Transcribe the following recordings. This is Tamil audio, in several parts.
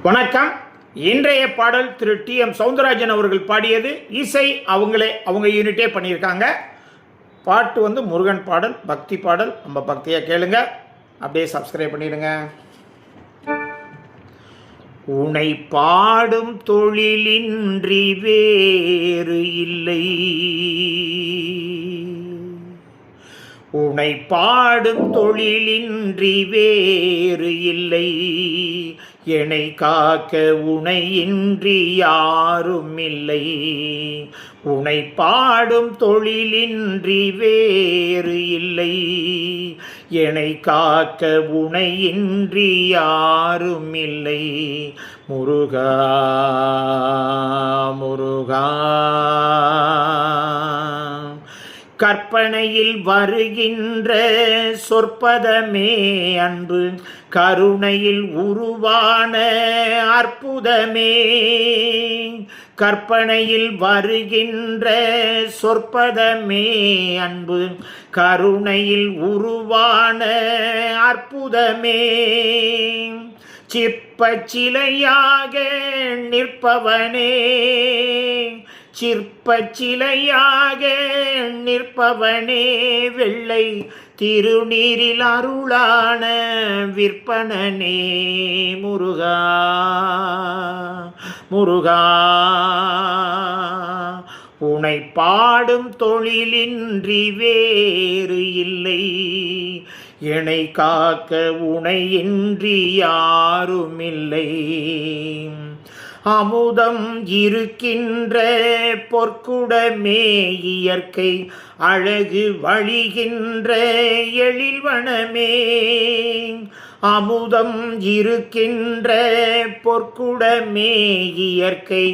வணக்கம். இன்றைய பாடல் திரு டி.எம். சௌந்தரராஜன் அவர்கள் பாடியது. இசை அவங்க யூனிட்டே பண்ணியிருக்காங்க. பாட்டு முருகன் பாடல், பக்தி பாடல். நம்ம பக்தியாக கேளுங்க, அப்படியே சப்ஸ்கிரைப் பண்ணிடுங்க. உனை பாடும் தொழிலின்றி வேறு இல்லை, உனை பாடும் தொழிலின்றி வேறு இல்லை, என்னை காக்க உனை இன்றி யாரும் இல்லை. உனை பாடும் தொழிலின்றி வேறு இல்லை, என்னை காக்க உனை இன்றி யாரும் இல்லை. முருகா முருகா, கற்பனையில் வருகின்ற சொற்பதமே அன்பு, கருணையில் உருவான அற்புதமே. கற்பனையில் வருகின்ற சொற்பதமே அன்பு, கருணையில் உருவான அற்புதமே. சிற்பச் சிலையாக நிற்பவனே, சிற்பச் சிலையாக நிற்பவனே, வெள்ளை திருநீரில் அருளான விற்பனனே. முருகா முருகா, உனை பாடும் தொழிலின்றி வேறு இல்லை, என்னை காக்க உனை இன்றி யாரும் இல்லை. அமுதம் இருக்கின்ற பொற்குடமே இயற்கை, அழகு வழிகின்ற எழில்வனமே. அமுதம் இருக்கின்ற பொற்குடமே இயற்கை,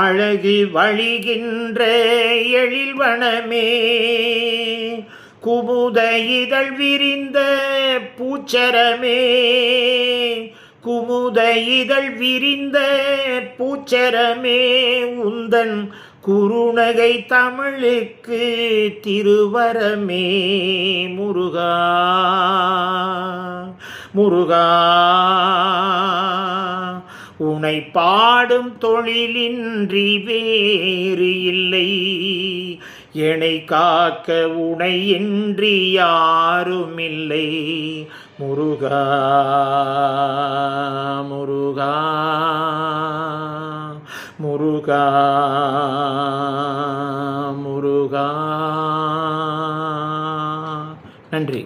அழகு வழிகின்ற எழில்வனமே. குமுத இதழ் விரிந்த பூச்சரமே, குமுத இதழ் விரிந்த பூச்சரமே. உந்தன் குறுநகை தமிழுக்கு திருவரமே. முருகா முருகா, உனை பாடும் தொழிலின்றி வேறு இல்லை, என்னை காக்க உனை இன்றி யாரும் இல்லை. முருகா முருகா முருகா முருகா. நன்றி.